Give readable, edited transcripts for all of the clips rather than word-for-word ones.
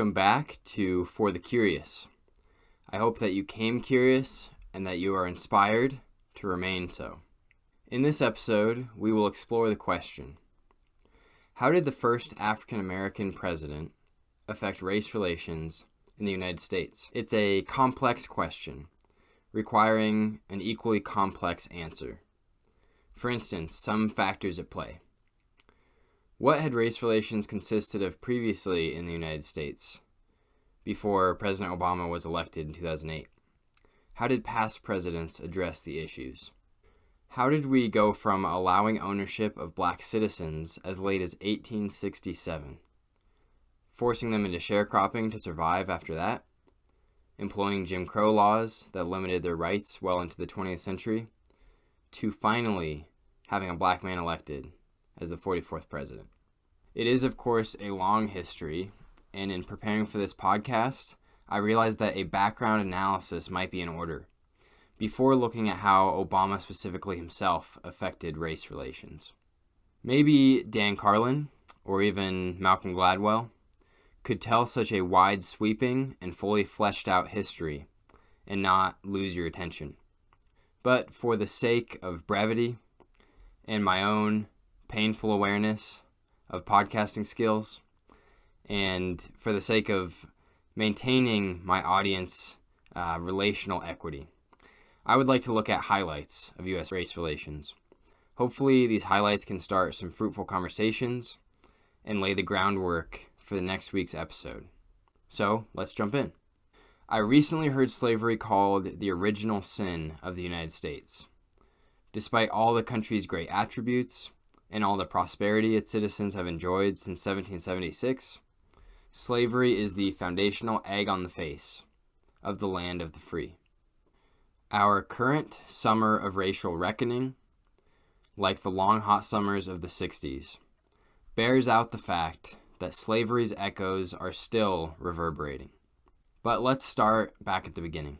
welcome back to For the Curious. I hope that you came curious and that you are inspired to remain so. In this episode, we will explore the question, how did the first African American president affect race relations in the United States? It's a complex question, requiring an equally complex answer. For instance, some factors at play. What had race relations consisted of previously in the United States, before President Obama was elected in 2008? How did past presidents address the issues? How did we go from allowing ownership of black citizens as late as 1867, forcing them into sharecropping to survive after that, employing Jim Crow laws that limited their rights well into the 20th century, to finally having a black man elected as the 44th president? It is, of course, a long history, and in preparing for this podcast, I realized that a background analysis might be in order before looking at how Obama specifically himself affected race relations. Maybe Dan Carlin, or even Malcolm Gladwell, could tell such a wide sweeping and fully fleshed out history and not lose your attention. But for the sake of brevity and my own painful awareness of podcasting skills, and for the sake of maintaining my audience relational equity, I would like to look at highlights of U.S. race relations. Hopefully, these highlights can start some fruitful conversations and lay the groundwork for the next week's episode. So, let's jump in. I recently heard slavery called the original sin of the United States. Despite all the country's great attributes and all the prosperity its citizens have enjoyed since 1776, slavery is the foundational egg on the face of the land of the free. Our current summer of racial reckoning, like the long hot summers of the 60s, bears out the fact that slavery's echoes are still reverberating. But let's start back at the beginning.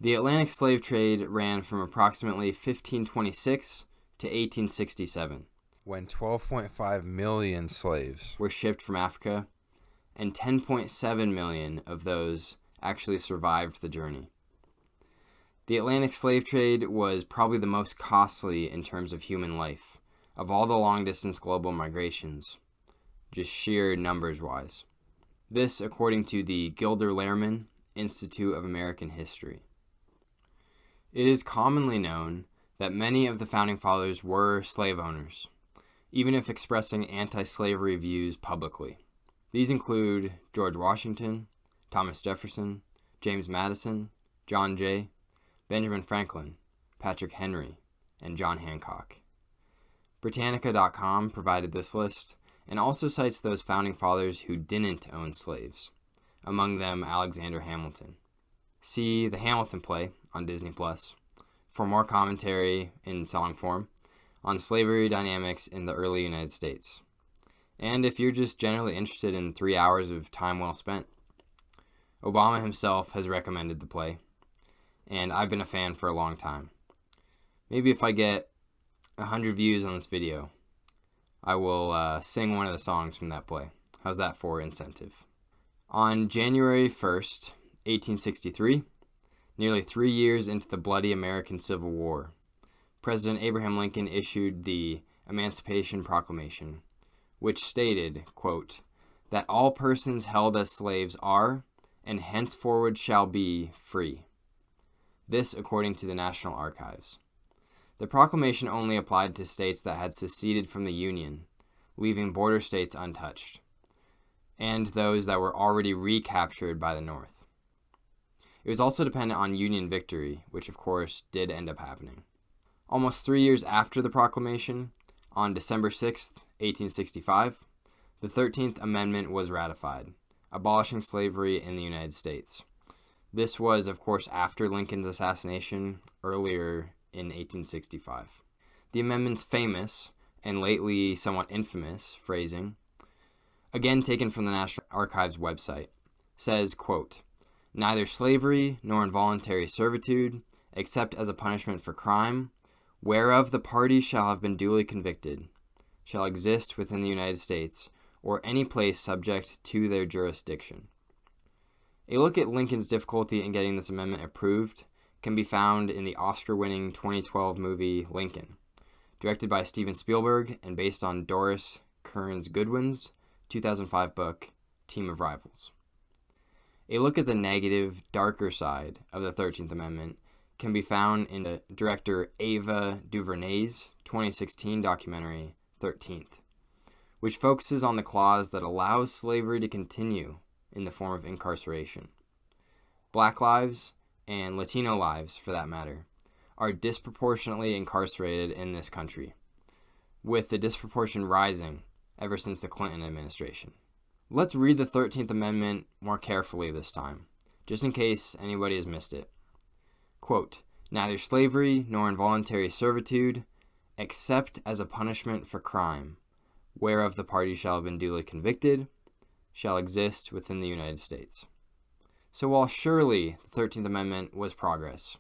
The Atlantic slave trade ran from approximately 1526 to 1867, when 12.5 million slaves were shipped from Africa, and 10.7 million of those actually survived the journey. The Atlantic slave trade was probably the most costly in terms of human life of all the long-distance global migrations, just sheer numbers-wise. This according to the Gilder-Lehrman Institute of American History. It is commonly known that many of the Founding Fathers were slave owners, even if expressing anti-slavery views publicly. These include George Washington, Thomas Jefferson, James Madison, John Jay, Benjamin Franklin, Patrick Henry, and John Hancock. Britannica.com provided this list and also cites those Founding Fathers who didn't own slaves, among them Alexander Hamilton. See the Hamilton play on Disney Plus for more commentary in song form on slavery dynamics in the early United States. And if you're just generally interested in 3 hours of time well spent, Obama himself has recommended the play, and I've been a fan for a long time. Maybe if I get 100 views on this video, I will sing one of the songs from that play. How's that for incentive? On January 1st, 1863, nearly 3 years into the bloody American Civil War, President Abraham Lincoln issued the Emancipation Proclamation, which stated, quote, that all persons held as slaves are, and henceforward shall be, free. This according to the National Archives. The proclamation only applied to states that had seceded from the Union, leaving border states untouched, and those that were already recaptured by the North. It was also dependent on Union victory, which of course did end up happening. Almost 3 years after the proclamation, on December 6th, 1865, the 13th Amendment was ratified, abolishing slavery in the United States. This was, of course, after Lincoln's assassination earlier in 1865. The amendment's famous, and lately somewhat infamous, phrasing, again taken from the National Archives website, says, quote, neither slavery nor involuntary servitude, except as a punishment for crime, whereof the party shall have been duly convicted, shall exist within the United States, or any place subject to their jurisdiction. A look at Lincoln's difficulty in getting this amendment approved can be found in the Oscar-winning 2012 movie Lincoln, directed by Steven Spielberg and based on Doris Kearns Goodwin's 2005 book, Team of Rivals. A look at the negative, darker side of the 13th Amendment can be found in the director Ava DuVernay's 2016 documentary, 13th, which focuses on the clause that allows slavery to continue in the form of incarceration. Black lives, and Latino lives for that matter, are disproportionately incarcerated in this country, with the disproportion rising ever since the Clinton administration. Let's read the 13th Amendment more carefully this time, just in case anybody has missed it. Quote, "Neither slavery nor involuntary servitude, except as a punishment for crime, whereof the party shall have been duly convicted, shall exist within the United States." So while surely the 13th Amendment was progress,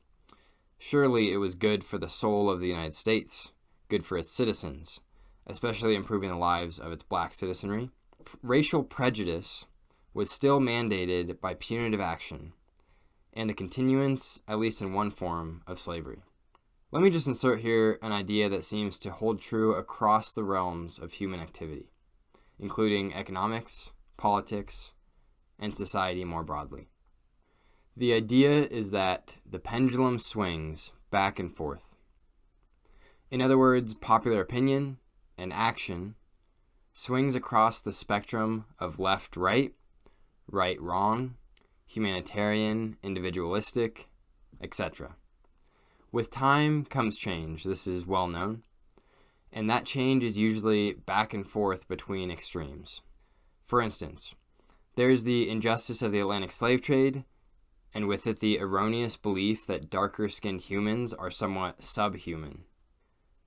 surely it was good for the soul of the United States, good for its citizens, especially improving the lives of its black citizenry, racial prejudice was still mandated by punitive action and the continuance, at least in one form, of slavery. Let me just insert here an idea that seems to hold true across the realms of human activity, including economics, politics, and society more broadly. The idea is that the pendulum swings back and forth. In other words, popular opinion and action swings across the spectrum of left-right, right-wrong, humanitarian, individualistic, etc. With time comes change, this is well known, and that change is usually back and forth between extremes. For instance, there's the injustice of the Atlantic slave trade, and with it the erroneous belief that darker-skinned humans are somewhat subhuman.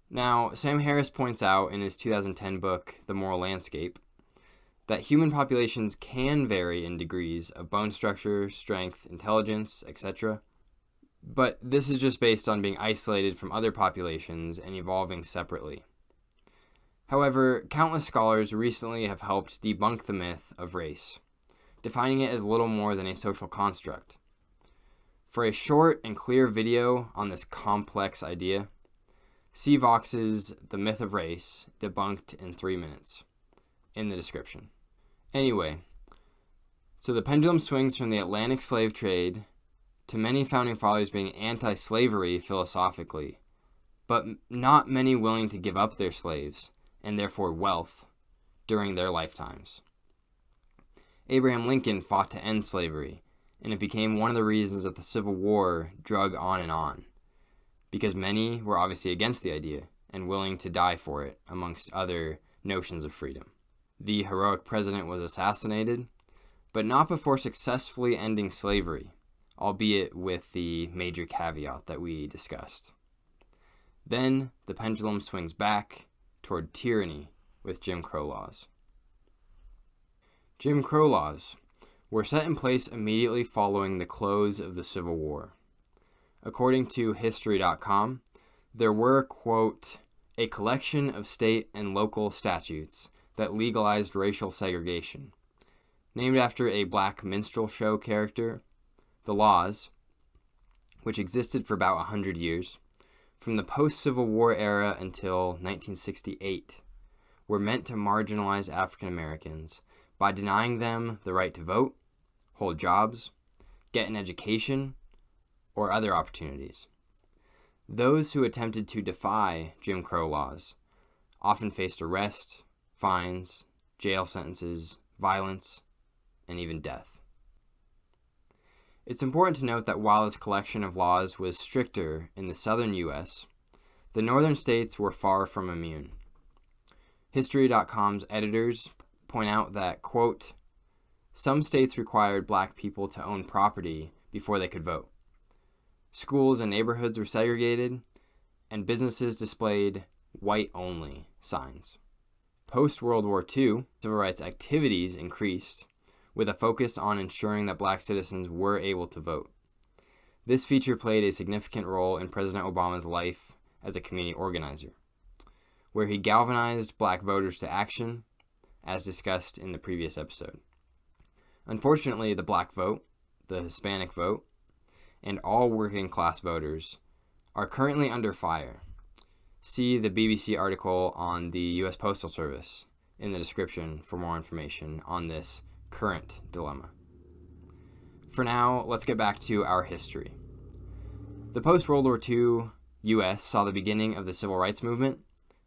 Now, Sam Harris points out in his 2010 book, The Moral Landscape, that human populations can vary in degrees of bone structure, strength, intelligence, etc., but this is just based on being isolated from other populations and evolving separately. However, countless scholars recently have helped debunk the myth of race, defining it as little more than a social construct. For a short and clear video on this complex idea, see Vox's The Myth of Race, debunked in 3 minutes, in the description. Anyway, so the pendulum swings from the Atlantic slave trade to many founding fathers being anti-slavery philosophically, but not many willing to give up their slaves, and therefore wealth, during their lifetimes. Abraham Lincoln fought to end slavery, and it became one of the reasons that the Civil War drug on, because many were obviously against the idea and willing to die for it, amongst other notions of freedom. The heroic president was assassinated, but not before successfully ending slavery, albeit with the major caveat that we discussed. Then the pendulum swings back toward tyranny with Jim Crow laws. Jim Crow laws were set in place immediately following the close of the Civil War. According to History.com, there were, quote, a collection of state and local statutes that legalized racial segregation, named after a black minstrel show character. The laws, which existed for about 100 years, from the post-Civil War era until 1968, were meant to marginalize African Americans by denying them the right to vote, hold jobs, get an education, or other opportunities. Those who attempted to defy Jim Crow laws often faced arrest, fines, jail sentences, violence, and even death. It's important to note that while this collection of laws was stricter in the southern U.S., the northern states were far from immune. History.com's editors point out that, quote, some states required black people to own property before they could vote. Schools and neighborhoods were segregated, and businesses displayed white-only signs. Post-World War II, civil rights activities increased, with a focus on ensuring that black citizens were able to vote. This feature played a significant role in President Obama's life as a community organizer, where he galvanized black voters to action, as discussed in the previous episode. Unfortunately, the black vote, the Hispanic vote, and all working class voters are currently under fire. See the BBC article on the U.S. Postal Service in the description for more information on this current dilemma. For now, let's get back to our history. The post-World War II U.S. saw the beginning of the Civil Rights Movement,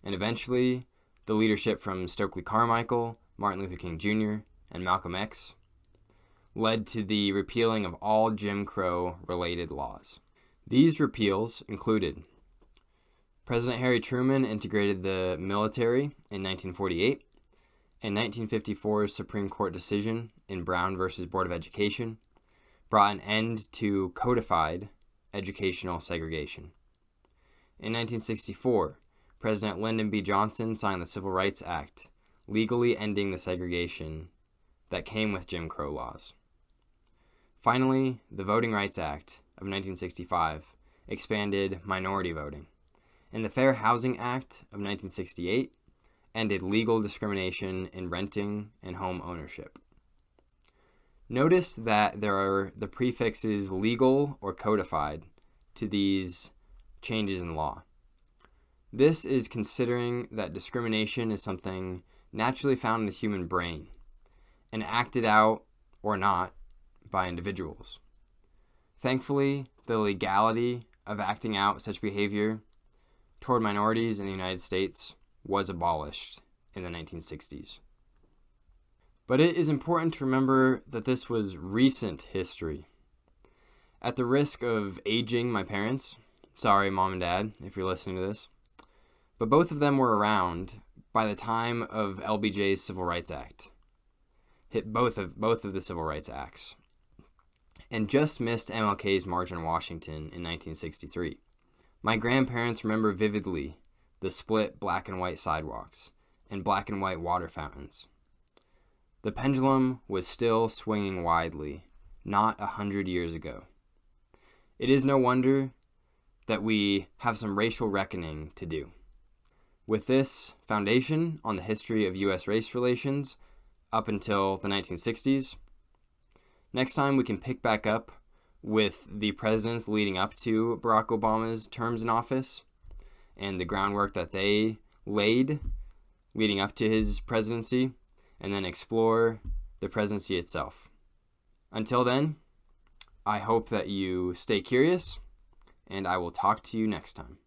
and eventually the leadership from Stokely Carmichael, Martin Luther King Jr., and Malcolm X led to the repealing of all Jim Crow-related laws. These repeals included President Harry Truman integrated the military in 1948, and 1954's Supreme Court decision in Brown v. Board of Education brought an end to codified educational segregation. In 1964, President Lyndon B. Johnson signed the Civil Rights Act, legally ending the segregation that came with Jim Crow laws. Finally, the Voting Rights Act of 1965 expanded minority voting, and the Fair Housing Act of 1968 ended legal discrimination in renting and home ownership. Notice that there are the prefixes legal or codified to these changes in law. This is considering that discrimination is something naturally found in the human brain and acted out or not by individuals. Thankfully, the legality of acting out such behavior toward minorities in the United States was abolished in the 1960s. But it is important to remember that this was recent history. At the risk of aging my parents, sorry Mom and Dad if you're listening to this, but both of them were around by the time of LBJ's Civil Rights Act. Hit both of the Civil Rights Acts, and just missed MLK's March on Washington in 1963. My grandparents remember vividly the split black and white sidewalks and black and white water fountains. The pendulum was still swinging widely, not 100 years ago. It is no wonder that we have some racial reckoning to do. With this foundation on the history of U.S. race relations up until the 1960s, next time we can pick back up with the presidents leading up to Barack Obama's terms in office and the groundwork that they laid leading up to his presidency, and then explore the presidency itself. Until then, I hope that you stay curious, and I will talk to you next time.